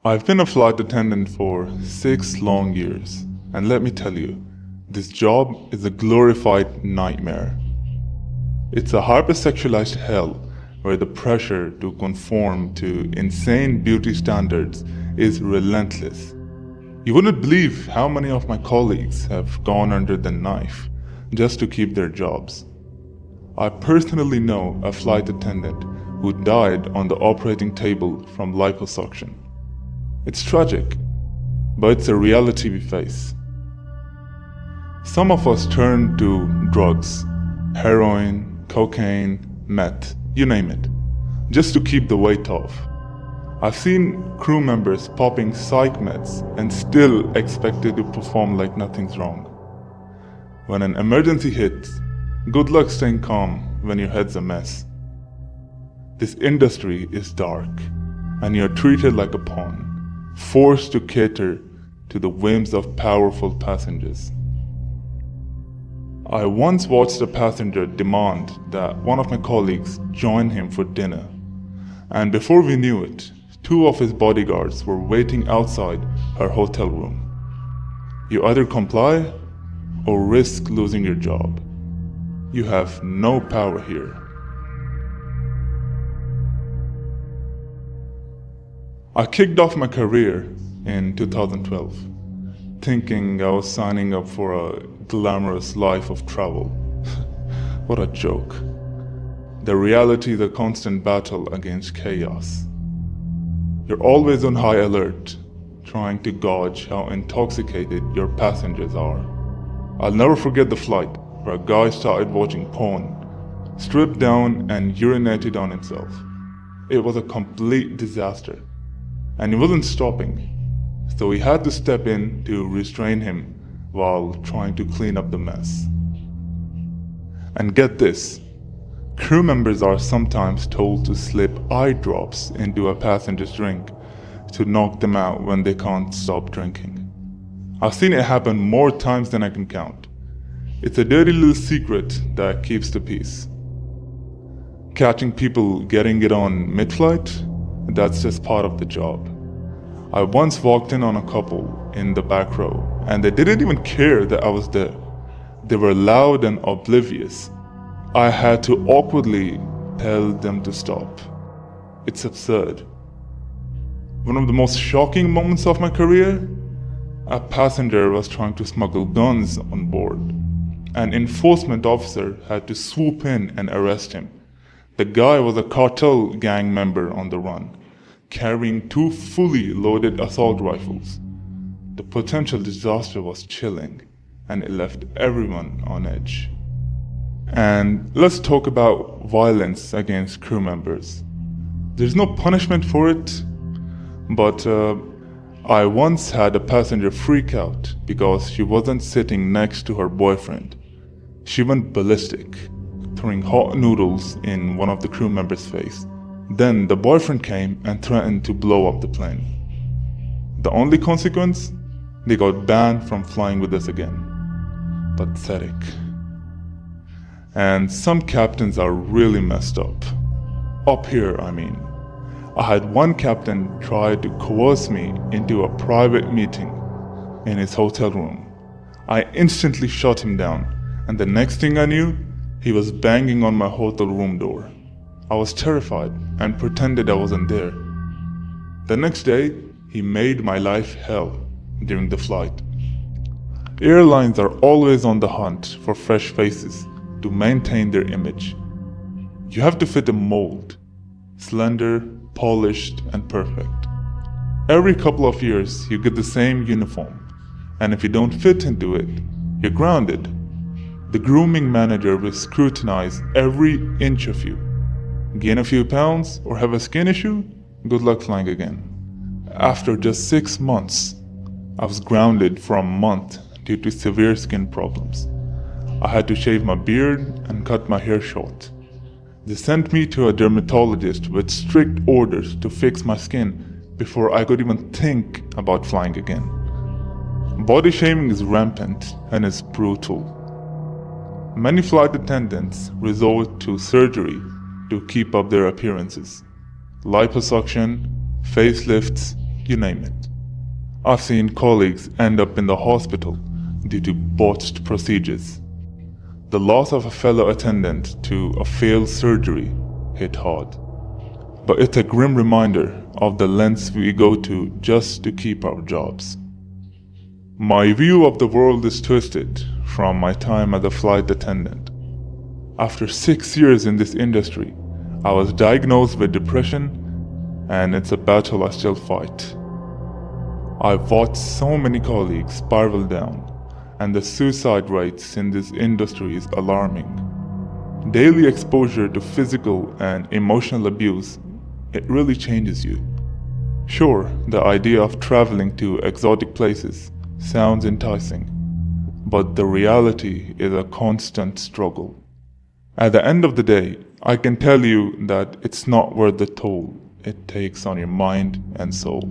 I've been a flight attendant for 6 long years, and let me tell you, this job is a glorified nightmare. It's a hypersexualized hell where the pressure to conform to insane beauty standards is relentless. You wouldn't believe how many of my colleagues have gone under the knife just to keep their jobs. I personally know a flight attendant who died on the operating table from liposuction. It's tragic, but it's a reality we face. Some of us turn to drugs, heroin, cocaine, meth, you name it, just to keep the weight off. I've seen crew members popping psych meds and still expected to perform like nothing's wrong. When an emergency hits, good luck staying calm when your head's a mess. This industry is dark, and you're treated like a pawn, forced to cater to the whims of powerful passengers. I once watched a passenger demand that one of my colleagues join him for dinner, and before we knew it, 2 of his bodyguards were waiting outside her hotel room. You either comply or risk losing your job. You have no power here. I kicked off my career in 2012, thinking I was signing up for a glamorous life of travel. What a joke. The reality is a constant battle against chaos. You're always on high alert, trying to gauge how intoxicated your passengers are. I'll never forget the flight where a guy started watching porn, stripped down and urinated on himself. It was a complete disaster, and he wasn't stopping, so we had to step in to restrain him while trying to clean up the mess. And get this, crew members are sometimes told to slip eye drops into a passenger's drink to knock them out when they can't stop drinking. I've seen it happen more times than I can count. It's a dirty little secret that keeps the peace. Catching people getting it on mid-flight, that's just part of the job. I once walked in on a couple in the back row, and they didn't even care that I was there. They were loud and oblivious. I had to awkwardly tell them to stop. It's absurd. One of the most shocking moments of my career, a passenger was trying to smuggle guns on board. An enforcement officer had to swoop in and arrest him. The guy was a cartel gang member on the run, carrying 2 fully loaded assault rifles. The potential disaster was chilling, and it left everyone on edge. And let's talk about violence against crew members. There's no punishment for it, but I once had a passenger freak out because she wasn't sitting next to her boyfriend. She went ballistic, throwing hot noodles in one of the crew members' face. Then the boyfriend came and threatened to blow up the plane. The only consequence? They got banned from flying with us again. Pathetic. And some captains are really messed up. Up here, I mean. I had one captain try to coerce me into a private meeting in his hotel room. I instantly shut him down, and the next thing I knew, he was banging on my hotel room door. I was terrified and pretended I wasn't there. The next day, he made my life hell during the flight. Airlines are always on the hunt for fresh faces to maintain their image. You have to fit a mold, slender, polished, and perfect. Every couple of years, you get the same uniform, and if you don't fit into it, you're grounded. The grooming manager will scrutinize every inch of you. Gain a few pounds or have a skin issue? Good luck flying again. After just 6 months, I was grounded for a month due to severe skin problems. I had to shave my beard and cut my hair short. They sent me to a dermatologist with strict orders to fix my skin before I could even think about flying again. Body shaming is rampant and is brutal. Many flight attendants resort to surgery to keep up their appearances. Liposuction, facelifts, you name it. I've seen colleagues end up in the hospital due to botched procedures. The loss of a fellow attendant to a failed surgery hit hard. But it's a grim reminder of the lengths we go to just to keep our jobs. My view of the world is twisted from my time as a flight attendant. After 6 years in this industry, I was diagnosed with depression, and it's a battle I still fight. I've watched so many colleagues spiral down, and the suicide rates in this industry is alarming. Daily exposure to physical and emotional abuse, it really changes you. Sure, the idea of traveling to exotic places sounds enticing, but the reality is a constant struggle. At the end of the day, I can tell you that it's not worth the toll it takes on your mind and soul.